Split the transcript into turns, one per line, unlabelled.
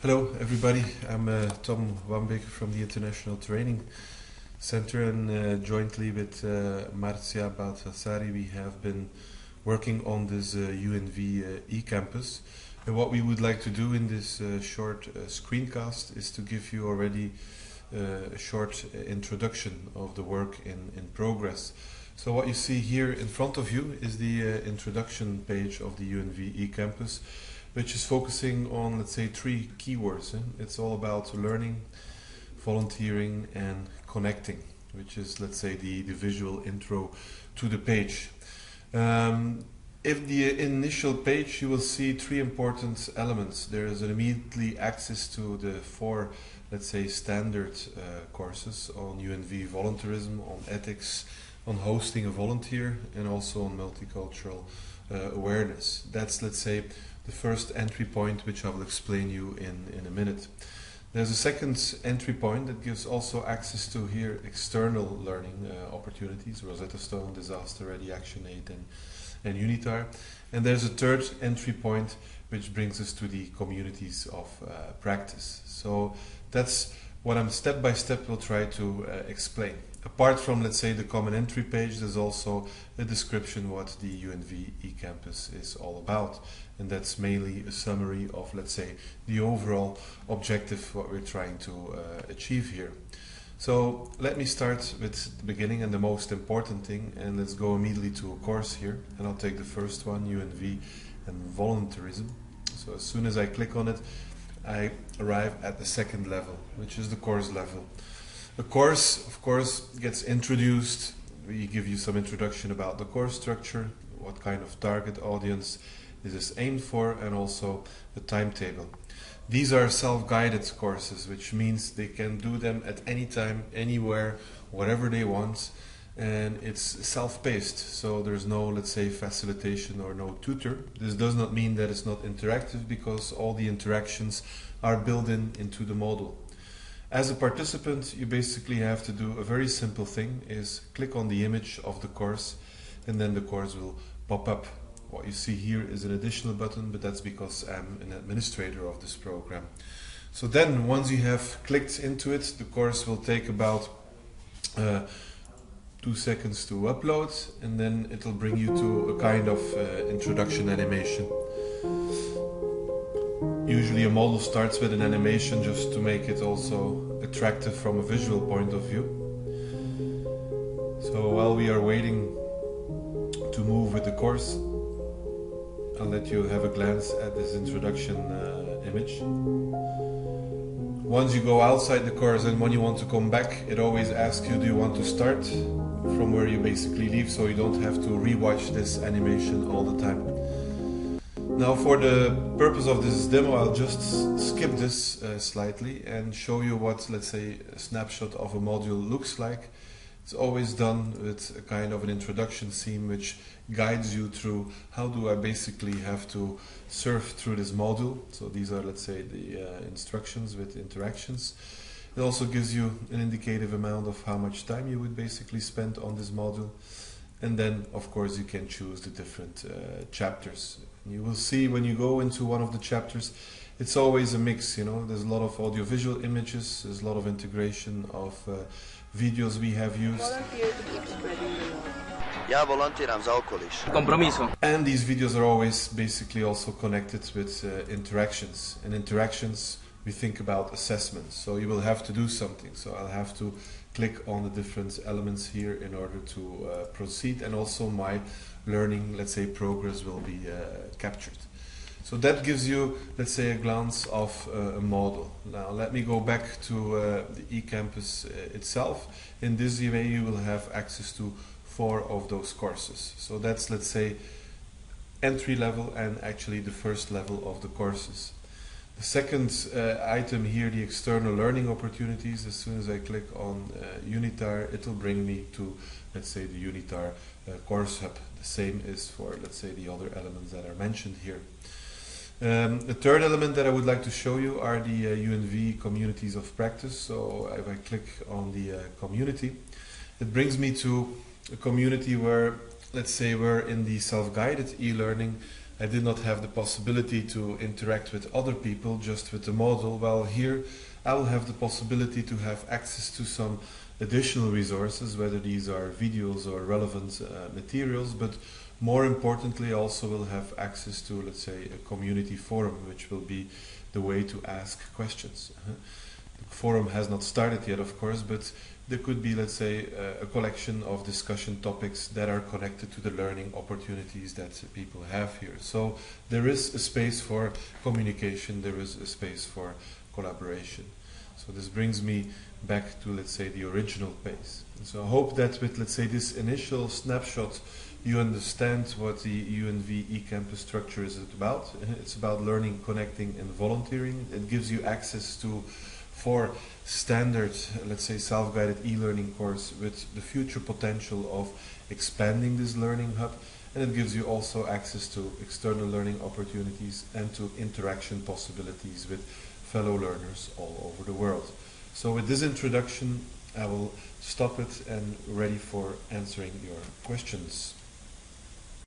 Hello everybody, I'm Tom Wambeek from the International Training Center, and jointly with Marcia Baltasari we have been working on this UNV eCampus. And what we would like to do in this short screencast is to give you already a short introduction of the work in progress. So what you see here in front of you is the introduction page of the UNV eCampus, which is focusing on, let's say, three keywords. It's all about learning, volunteering, and connecting, which is, let's say, the visual intro to the page. If the initial page, you will see three important elements. There is immediately access to the four, let's say, standard courses on UNV volunteerism, on ethics, on hosting a volunteer, and also on multicultural awareness. That's, let's say, the first entry point, which I will explain you in a minute. There's a second entry point that gives also access to here external learning opportunities, Rosetta Stone, Disaster Ready, Action Aid, and UNITAR. And there's a third entry point which brings us to the communities of practice. So that's what I'm step by step will try to explain. Apart from, let's say, the common entry page, there's also a description what the UNV eCampus is all about. And that's mainly a summary of, let's say, the overall objective, what we're trying to achieve here. So let me start with the beginning and the most important thing, and let's go immediately to a course here. And I'll take the first one, UNV and volunteerism. So as soon as I click on it, I arrive at the second level, which is the course level. The course, of course, gets introduced. We give you some introduction about the course structure, what kind of target audience this is aimed for, and also the timetable. These are self-guided courses, which means they can do them at any time, anywhere, whatever they want, and it's self-paced, so there's no, let's say, facilitation or no tutor. This does not mean that it's not interactive, because all the interactions are built into the module. As a participant, you basically have to do a very simple thing, is click on the image of the course, and then the course will pop up. What you see here is an additional button, but that's because I'm an administrator of this program. So then, once you have clicked into it, the course will take about 2 seconds to upload, and then it'll bring you to a kind of introduction animation. Usually a model starts with an animation just to make it also attractive from a visual point of view. So while we are waiting to move with the course, I'll let you have a glance at this introduction image. Once you go outside the course and when you want to come back, it always asks you, do you want to start from where you basically leave, so you don't have to rewatch this animation all the time. Now, for the purpose of this demo, I'll just skip this slightly and show you what, let's say, a snapshot of a module looks like. It's always done with a kind of an introduction theme which guides you through how do I basically have to surf through this module. So these are, let's say, the instructions with interactions. It also gives you an indicative amount of how much time you would basically spend on this module. And then, of course, you can choose the different chapters. You will see when you go into one of the chapters, it's always a mix, you know. There's a lot of audiovisual images, there's a lot of integration of videos we have used.
Volunteer to keep spreading the love.
Ja volontiram za okoliš.
Compromiso.
And these videos are always basically also connected with interactions. And interactions, we think about assessments. So you will have to do something. So I'll have to click on the different elements here in order to proceed. And also my learning, let's say, progress will be captured. So that gives you, let's say, a glance of a model. Now let me go back to the eCampus itself. In this way you will have access to 4 of those courses. So that's, let's say, entry level and actually the first level of the courses. The second item here, the external learning opportunities, as soon as I click on UNITAR, it will bring me to, let's say, the UNITAR course hub. The same is for, let's say, the other elements that are mentioned here. The third element that I would like to show you are the UNV communities of practice. So if I click on the community, it brings me to a community where, let's say, where in the self-guided e-learning I did not have the possibility to interact with other people, just with the model. Well, here I will have the possibility to have access to some additional resources, whether these are videos or relevant materials, but more importantly, I also will have access to, let's say, a community forum, which will be the way to ask questions. The forum has not started yet, of course, but there could be, let's say, a collection of discussion topics that are connected to the learning opportunities that people have here. So there is a space for communication, there is a space for collaboration. So this brings me back to, let's say, the original base. So I hope that with, let's say, this initial snapshot, you understand what the UNV eCampus structure is about. It's about learning, connecting, and volunteering. It gives you access to 4 standard, let's say, self-guided e-learning course with the future potential of expanding this learning hub. And it gives you also access to external learning opportunities and to interaction possibilities with fellow learners all over the world. So with this introduction, I will stop it and ready for answering your questions.